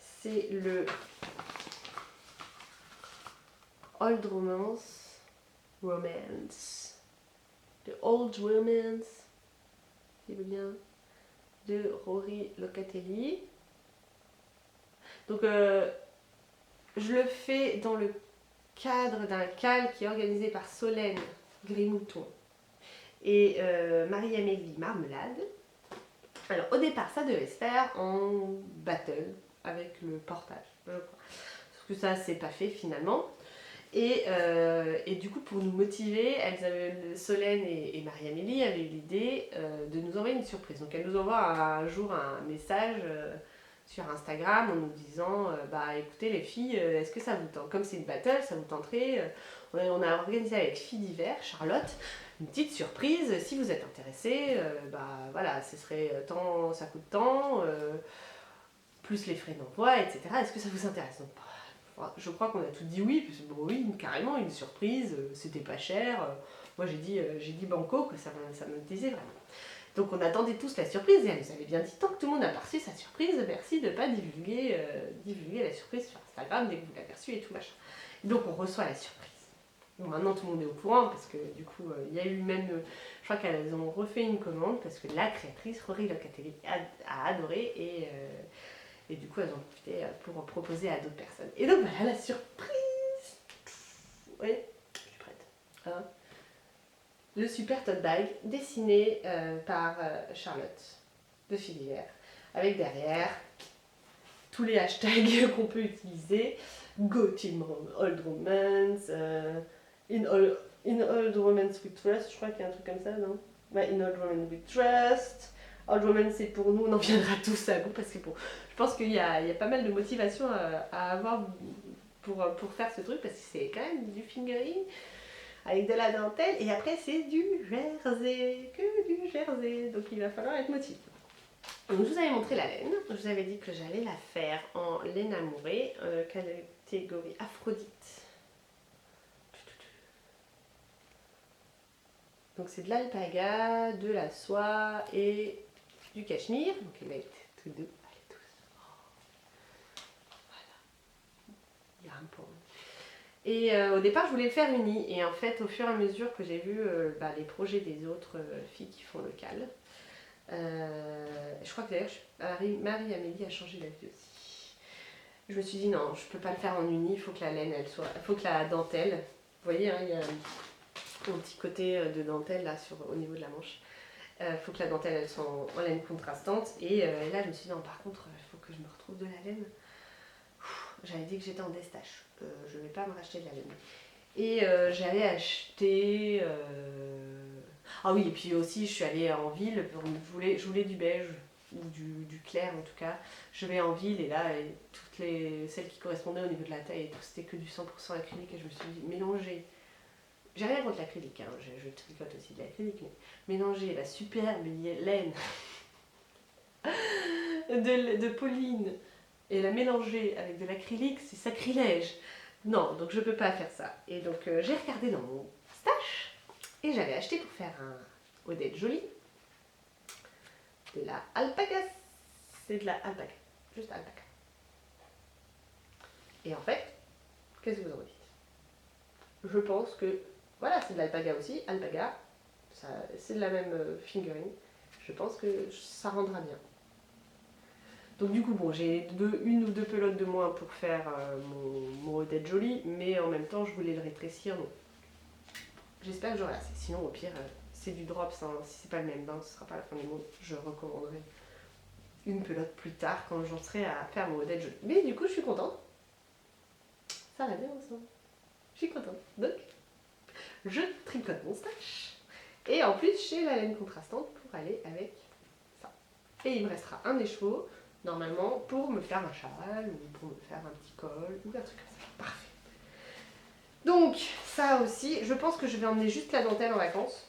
c'est le Old Romance. The Old Romance, c'est bien, de Rory Locatelli. Donc je le fais dans le cadre d'un cal qui est organisé par Solène Grimouton et Marie-Amélie Marmelade. Alors au départ ça devait se faire en battle avec le portage, je crois. Sauf que ça c'est pas fait finalement. Et du coup pour nous motiver, Solène et Marie-Amélie avaient eu l'idée de nous envoyer une surprise. Donc elles nous envoient un jour un message sur Instagram en nous disant bah écoutez les filles, est-ce que ça vous tente, comme c'est une battle, ça vous tenterait, on a organisé avec Filles d'hiver, Charlotte, une petite surprise, si vous êtes intéressés, bah voilà, ce serait tant, ça coûte tant, plus les frais d'envoi, etc. Est-ce que ça vous intéresse? Donc, je crois qu'on a tout dit oui, parce que bon, oui, carrément, une surprise, c'était pas cher, moi j'ai dit banco, que ça me plaisait vraiment. Donc on attendait tous la surprise et elle nous avait bien dit tant que tout le monde a reçu sa surprise, merci de ne pas divulguer la surprise sur Instagram dès que vous l'avez reçue et tout machin. Et donc on reçoit la surprise. Bon, maintenant tout le monde est au courant parce que du coup il y a eu même, je crois qu'elles ont refait une commande parce que la créatrice Rory Locatelli a adoré et du coup elles ont profité pour proposer à d'autres personnes. Et donc voilà la surprise. Oui, je suis prête. Hein, le super tote bag dessiné par Charlotte de Filles d'hiver, avec derrière tous les hashtags qu'on peut utiliser: Go Team Old Romance, In Old Romance We Trust, je crois qu'il y a un truc comme ça, non? Ouais, In Old Romance We Trust. Old Romance, c'est pour nous, on en viendra tous à bout parce que bon, je pense qu'il y a pas mal de motivation à avoir pour faire ce truc parce que c'est quand même du fingering avec de la dentelle et après c'est du jersey, que du jersey, donc il va falloir être motivé. Donc je vous avais montré la laine, je vous avais dit que j'allais la faire en laine amourée, catégorie Aphrodite. Donc c'est de l'alpaga, de la soie et du cachemire. Donc il va être tous deux. Allez tous. Voilà. Il y a un point. Et au départ je voulais faire uni. Et en fait au fur et à mesure que j'ai vu les projets des autres filles qui font le cal, je crois que d'ailleurs Marie-Amélie a changé d'avis aussi. Je me suis dit non, je peux pas le faire en uni, il faut que la laine elle soit. Il faut que la dentelle. Vous voyez, hein, il y a un petit côté de dentelle là au niveau de la manche. Il faut que la dentelle elle soit en laine contrastante. Et là je me suis dit non, par contre il faut que je me retrouve de la laine. J'avais dit que j'étais en destache. Je vais pas me racheter de la laine. Et j'allais acheter. Ah oui, et puis aussi je suis allée en ville. Je voulais du beige ou du clair en tout cas. Je vais en ville et là toutes celles qui correspondaient au niveau de la taille et tout, c'était que du 100% acrylique et je me suis dit mélanger. J'ai rien contre l'acrylique, hein. Je tricote aussi de l'acrylique, mais mélanger la superbe laine de Pauline et la mélanger avec de l'acrylique, c'est sacrilège. Non, donc je peux pas faire ça. Et donc j'ai regardé dans mon stash et j'avais acheté pour faire un Odette Jolie de la alpaga. C'est de la alpaga, juste alpaga. Et en fait, qu'est-ce que vous en dites? Je pense que, voilà, c'est de l'alpaga aussi, alpaga, c'est de la même fingering. Je pense que ça rendra bien. Donc du coup, bon, j'ai une ou deux pelotes de moins pour faire mon Odette Jolie, mais en même temps, je voulais le rétrécir, donc j'espère que j'aurai assez. Sinon, au pire, c'est du drops, hein. Si c'est pas le même bain, ce sera pas la fin du monde. Je recommanderai une pelote plus tard quand j'en serai à faire mon Odette Jolie. Mais du coup, je suis contente. Ça va bien ensemble. Je suis contente. Donc, je tricote mon stash. Et en plus, j'ai la laine contrastante pour aller avec ça. Et il me restera un écheveau, normalement, pour me faire un châle, ou pour me faire un petit col, ou un truc comme ça. Parfait. Donc, ça aussi, je pense que je vais emmener juste la dentelle en vacances.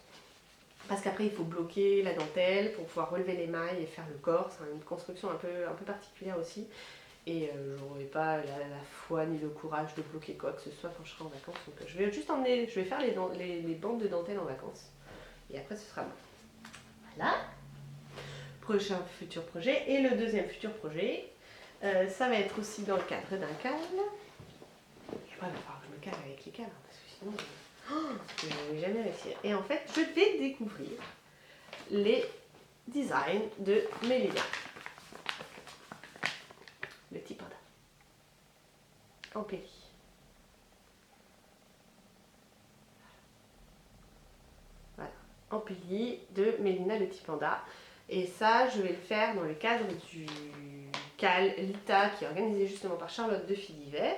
Parce qu'après, il faut bloquer la dentelle pour pouvoir relever les mailles et faire le corps. C'est une construction un peu particulière aussi. Et je n'aurai pas la foi ni le courage de bloquer quoi que ce soit quand je serai en vacances. Donc je vais juste emmener, je vais faire les bandes de dentelle en vacances. Et après ce sera bon. Voilà. Prochain futur projet. Et le deuxième futur projet, ça va être aussi dans le cadre d'un cal. Et après, il va falloir que je me cale avec les cales, hein, parce que sinon, je ne vais jamais réussir. Et en fait, je vais découvrir les designs de Mélina. Le petit panda. En péri. Voilà. En péri de Mélina le petit panda. Et ça, je vais le faire dans le cadre du cal Lita qui est organisé justement par Charlotte de Filles d'Hiver.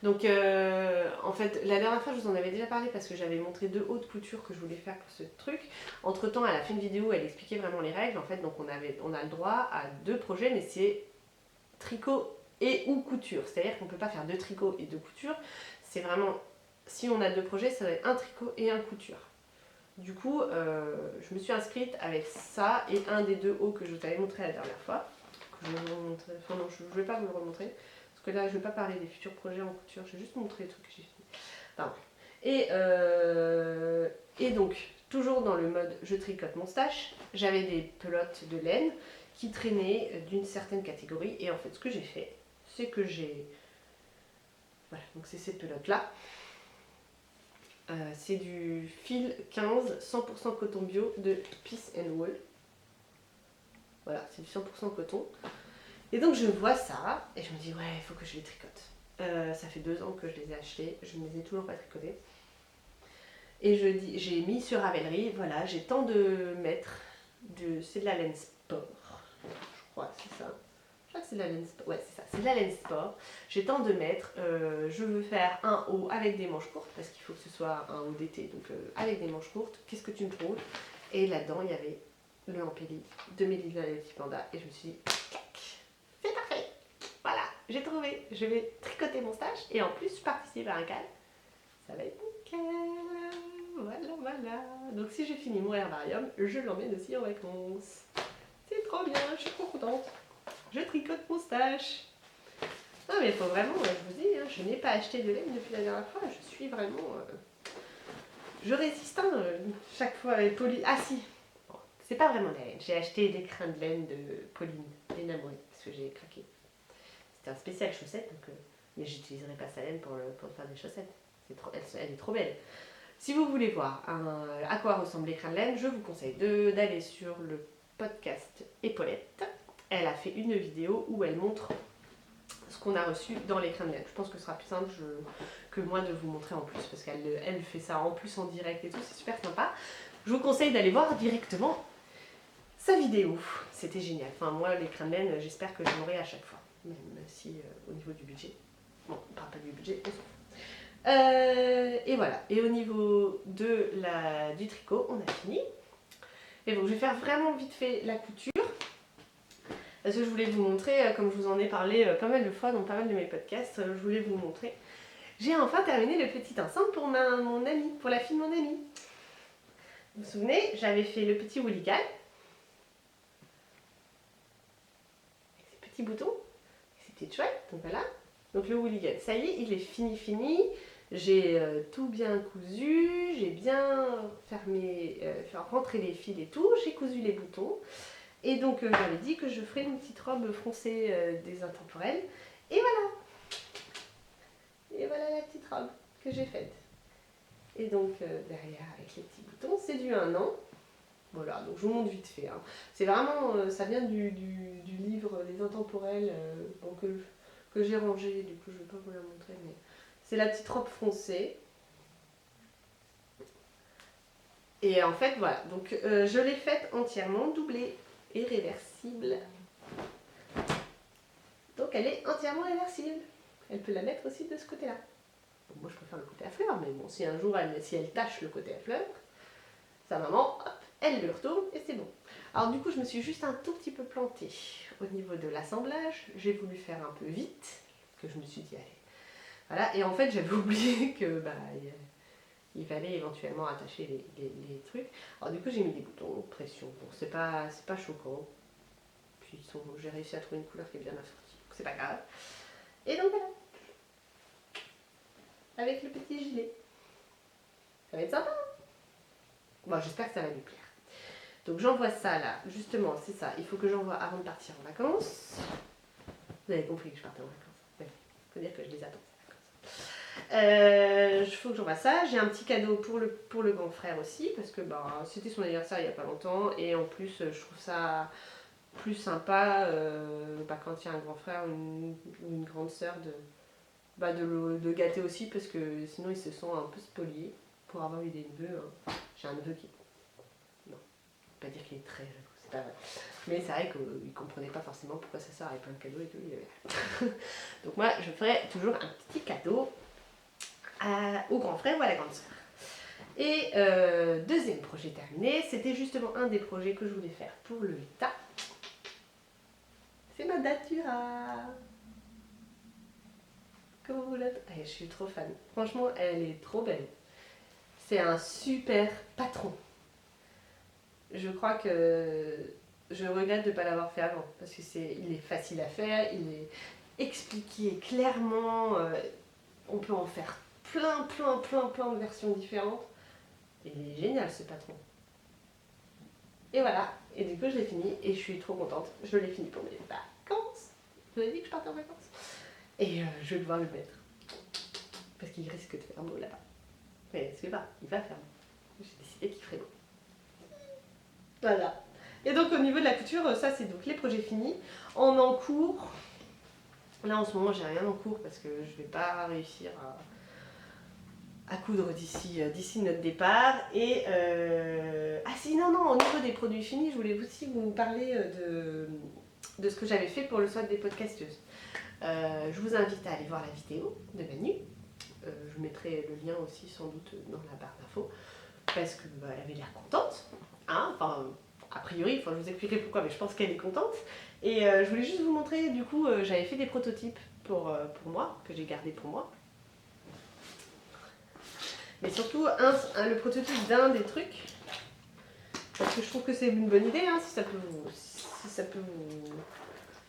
Donc en fait, la dernière fois je vous en avais déjà parlé parce que j'avais montré 2 hautes coutures que je voulais faire pour ce truc. Entre temps, elle a fait une vidéo, elle expliquait vraiment les règles. En fait, donc on a le droit à 2 projets, mais c'est tricot et ou couture. C'est-à-dire qu'on ne peut pas faire 2 tricots et 2 coutures. C'est vraiment, si on a 2 projets, ça va être un tricot et un couture. Du coup, je me suis inscrite avec ça et un des 2 hauts que je t'avais montré la dernière fois. Que je vais vous remontrer. Enfin non, je ne vais pas vous le remontrer. Parce que là, je ne vais pas parler des futurs projets en couture. Je vais juste montrer les trucs que j'ai fait. Pardon. Et donc, toujours dans le mode je tricote mon stash, j'avais des pelotes de laine qui traînaient d'une certaine catégorie. Et en fait, ce que j'ai fait, c'est que j'ai... Voilà, donc c'est cette pelote-là. C'est du fil 15 100% coton bio de Peace and Wool. Voilà, c'est du 100% coton. Et donc je vois ça et je me dis ouais, il faut que je les tricote. Ça fait 2 ans que je les ai achetés, je ne les ai toujours pas tricotés. Et j'ai mis sur Ravelry, voilà, j'ai tant de mètres, c'est de la laine sport, je crois, c'est ça. crois que c'est de la laine sport. Ouais, c'est ça, c'est de la laine sport. J'ai tant de mètres. Je veux faire un haut avec des manches courtes parce qu'il faut que ce soit un haut d'été, donc avec des manches courtes. Qu'est-ce que tu me trouves? Et là-dedans, il y avait le Ampéli de Mélissa la Petit Panda. Et je me suis dit, c'est parfait. Voilà, j'ai trouvé. Je vais tricoter mon stage. Et en plus, je participe à un cal. Ça va être nickel. Voilà. Donc si j'ai fini mon herbarium, je l'emmène aussi en vacances. C'est trop bien, je suis trop contente. Je tricote mon stache. Non mais il faut vraiment, je vous dis, je n'ai pas acheté de laine depuis la dernière fois. Je suis vraiment... je résiste, chaque fois avec Pauline. Ah si, bon, c'est pas vraiment de la laine. J'ai acheté des crins de laine de Pauline, les Namouris, parce que j'ai craqué. C'était un spécial chaussette, donc, mais j'utiliserai pas sa laine pour faire des chaussettes. Elle est trop belle. Si vous voulez voir à quoi ressemblent les crins de laine, je vous conseille d'aller sur le podcast Épaulette. Elle a fait une vidéo où elle montre ce qu'on a reçu dans les crins de laine. Je pense que ce sera plus simple que moi de vous montrer en plus, parce qu'elle fait ça en plus en direct et tout, c'est super sympa. Je vous conseille d'aller voir directement sa vidéo. C'était génial. Enfin, moi, les crins de laine, j'espère que j'en aurai à chaque fois, même si au niveau du budget. Bon, on parle pas du budget, on s'en fout. Et voilà, et au niveau du tricot, on a fini. Et donc je vais faire vraiment vite fait la couture. Parce que je voulais vous montrer, comme je vous en ai parlé pas mal de fois dans pas mal de mes podcasts, je voulais vous montrer. J'ai enfin terminé le petit ensemble pour mon amie, pour la fille de mon amie. Vous vous souvenez, j'avais fait le petit woolly gal. Avec ses petits boutons, avec ses petites chouettes, donc voilà. Donc le woolly gal, ça y est, il est fini. J'ai tout bien cousu, j'ai bien fait rentrer les fils et tout, j'ai cousu les boutons. Et donc j'avais dit que je ferais une petite robe froncée des intemporels. Et voilà. Et voilà la petite robe que j'ai faite. Et donc derrière avec les petits boutons, c'est du 1 an. Voilà, donc je vous montre vite fait. C'est vraiment, ça vient du livre Les Intemporels que j'ai rangé, du coup je ne vais pas vous la montrer, mais c'est la petite robe froncée. Et en fait, voilà, donc je l'ai faite entièrement doublée et réversible. Donc elle est entièrement réversible. Elle peut la mettre aussi de ce côté-là. Bon, moi je préfère le côté à fleurs, mais bon, si un jour si elle tâche le côté à fleurs, sa maman, hop, elle le retourne et c'est bon. Alors du coup, je me suis juste un tout petit peu plantée au niveau de l'assemblage. J'ai voulu faire un peu vite, parce que je me suis dit, allez. Voilà, et en fait, j'avais oublié que il fallait éventuellement attacher les trucs. Alors du coup, j'ai mis des boutons de pression. Bon, c'est pas choquant. Puis j'ai réussi à trouver une couleur qui est bien assortie, donc c'est pas grave. Et donc voilà. Avec le petit gilet. Ça va être sympa, hein? Bon, j'espère que ça va lui plaire. Donc j'envoie ça là, justement, c'est ça. Il faut que j'envoie avant de partir en vacances. Vous avez compris que je partais en vacances. Il faut dire que je les attends, ces vacances. Il faut que j'envoie ça. J'ai un petit cadeau pour le grand frère aussi, parce que c'était son anniversaire il n'y a pas longtemps. Et en plus, je trouve ça plus sympa quand il y a un grand frère ou une grande sœur de gâter aussi, parce que sinon il se sent un peu spolié pour avoir eu des neveux. J'ai un neveu qui... Non, pas dire qu'il est très jaloux, c'est pas vrai. Mais c'est vrai qu'il ne comprenait pas forcément pourquoi sa sœur avait plein de cadeaux et tout. Donc moi, je ferai toujours un petit cadeau au grand frère ou à la grande sœur. Et deuxième projet terminé, c'était justement un des projets que je voulais faire pour le Vita. C'est ma Datura. Comment vous la... Je suis trop fan. Franchement, elle est trop belle. C'est un super patron. Je crois que je regrette de ne pas l'avoir fait avant, parce qu'il est facile à faire, il est expliqué clairement, on peut en faire plein de versions différentes. Il est génial ce patron. Et voilà, et du coup je l'ai fini et je suis trop contente. Je l'ai fini pour mes vacances. Je vous ai dit que je partais en vacances. Et je vais devoir le mettre. Parce qu'il risque de faire beau là-bas. Mais il va faire beau. J'ai décidé qu'il ferait beau. Voilà. Et donc au niveau de la couture, ça c'est donc les projets finis. En cours, là en ce moment j'ai rien en cours parce que je vais pas réussir à coudre d'ici notre départ. Et ah si, non, au niveau des produits finis, je voulais aussi vous parler de ce que j'avais fait pour le SWOT des podcasteuses. Je vous invite à aller voir la vidéo de Manu. Je mettrai le lien aussi sans doute dans la barre d'infos parce qu'elle avait l'air contente. Hein, enfin, a priori, je vous expliquerai pourquoi, mais je pense qu'elle est contente. Et je voulais juste vous montrer, du coup, j'avais fait des prototypes pour moi, que j'ai gardé pour moi. Mais surtout, le prototype d'un des trucs, parce que je trouve que c'est une bonne idée, hein, si ça peut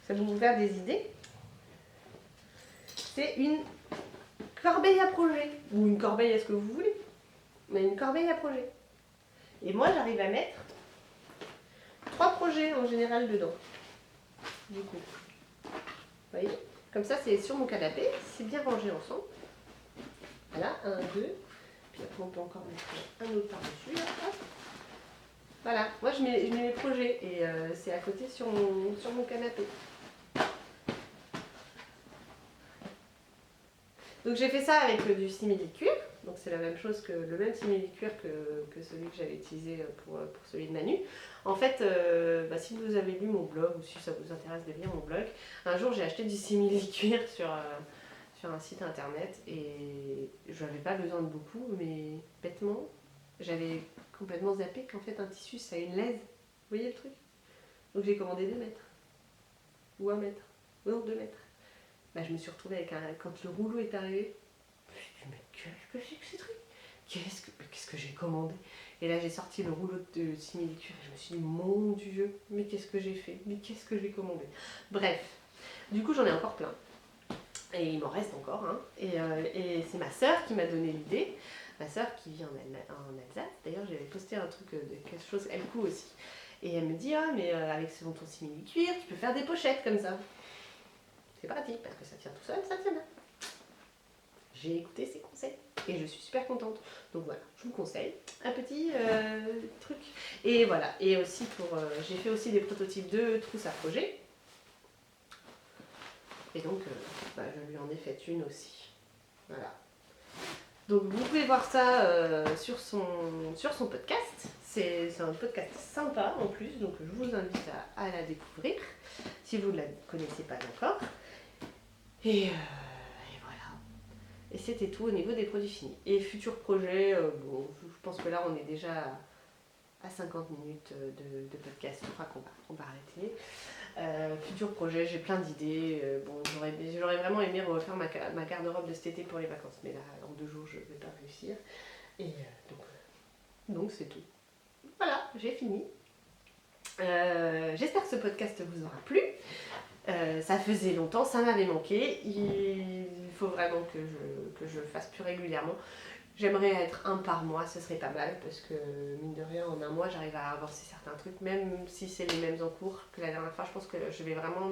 vous faire des idées. C'est une corbeille à projet, ou une corbeille à ce que vous voulez, mais une corbeille à projet. Et moi, j'arrive à mettre 3 projets en général dedans. Du coup, vous voyez, comme ça, c'est sur mon canapé, c'est bien rangé ensemble. Voilà, 1, 2, puis après on peut encore mettre un autre par-dessus. Voilà, moi je mets mes projets et c'est à côté sur mon canapé. Donc j'ai fait ça avec du simili-cuir, donc c'est la même chose que le même simili-cuir que celui que j'avais utilisé pour celui de Manu. En fait, si vous avez lu mon blog ou si ça vous intéresse de lire mon blog, un jour j'ai acheté du simili-cuir sur un site internet et je n'avais pas besoin de beaucoup, mais bêtement, j'avais complètement zappé qu'en fait un tissu ça a une laise. Vous voyez le truc? Donc j'ai commandé 2 mètres. Ou 1 mètre. Non, 2 mètres. Je me suis retrouvée avec quand le rouleau est arrivé, je me suis dit, mais qu'est-ce que c'est que ces trucs? Qu'est-ce que j'ai commandé? Et là j'ai sorti le rouleau de simili-cuir et je me suis dit, mon Dieu, mais qu'est-ce que j'ai fait? Mais qu'est-ce que j'ai commandé? Bref, du coup j'en ai encore plein. Et il m'en reste encore, hein. Et c'est ma sœur qui m'a donné l'idée. Ma sœur qui vit en Alsace. D'ailleurs, j'avais posté un truc de quelque chose, elle coud aussi. Et elle me dit, ah, mais avec ton simili-cuir, tu peux faire des pochettes comme ça. C'est pratique parce que ça tient tout seul, ça tient bien. J'ai écouté ses conseils et je suis super contente. Donc voilà, je vous conseille un petit truc. Et voilà, et aussi j'ai fait aussi des prototypes de trousses à projet. Et donc, je lui en ai fait une aussi. Voilà. Donc, vous pouvez voir ça sur son podcast. C'est un podcast sympa en plus, donc je vous invite à la découvrir si vous ne la connaissez pas encore. Et voilà. Et c'était tout au niveau des produits finis. Et futurs projets, je pense que là on est déjà à 50 minutes de podcast. Je crois qu'on va arrêter. Futurs projets, j'ai plein d'idées. J'aurais vraiment aimé refaire ma garde-robe de cet été pour les vacances, mais là, en 2 jours, je ne vais pas réussir. Et donc c'est tout. Voilà, j'ai fini. J'espère que ce podcast vous aura plu. Ça faisait longtemps, ça m'avait manqué. Il faut vraiment que je le fasse plus régulièrement. J'aimerais être 1 par mois, ce serait pas mal parce que mine de rien, en 1 mois, j'arrive à avancer certains trucs, même si c'est les mêmes en cours que la dernière fois. Je pense que je vais vraiment,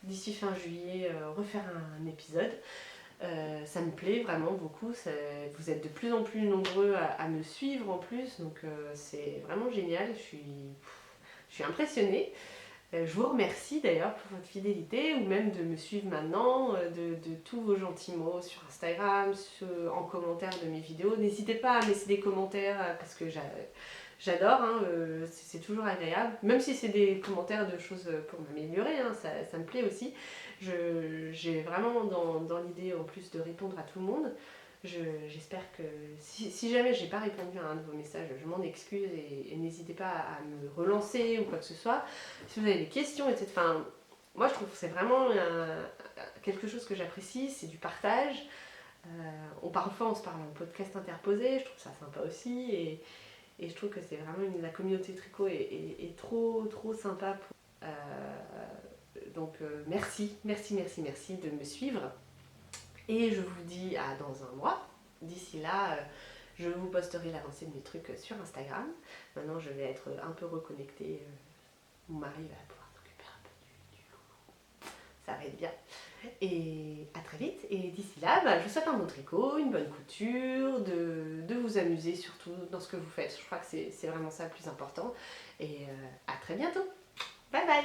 d'ici fin juillet, refaire un épisode. Ça me plaît vraiment beaucoup. Vous êtes de plus en plus nombreux à me suivre en plus, donc c'est vraiment génial. Je suis impressionnée. Je vous remercie d'ailleurs pour votre fidélité ou même de me suivre maintenant, de tous vos gentils mots sur Instagram, en commentaire de mes vidéos. N'hésitez pas à me laisser des commentaires parce que j'adore, hein, c'est toujours agréable. Même si c'est des commentaires de choses pour m'améliorer, hein, ça me plaît aussi. J'ai vraiment dans l'idée en plus de répondre à tout le monde. J'espère que si jamais j'ai pas répondu à un de vos messages, je m'en excuse et n'hésitez pas à me relancer ou quoi que ce soit. Si vous avez des questions, etc. Enfin, moi je trouve que c'est vraiment quelque chose que j'apprécie, c'est du partage. Parfois on se parle en podcast interposé, je trouve ça sympa aussi et je trouve que c'est vraiment la communauté tricot est trop sympa. Donc merci de me suivre. Et je vous dis à dans 1 mois. D'ici là, je vous posterai l'avancée de mes trucs sur Instagram. Maintenant, je vais être un peu reconnectée. Mon mari va pouvoir s'occuper un peu du loulou. Ça va être bien. Et à très vite. Et d'ici là, je vous souhaite un bon tricot, une bonne couture, de vous amuser surtout dans ce que vous faites. Je crois que c'est vraiment ça le plus important. Et à très bientôt. Bye bye.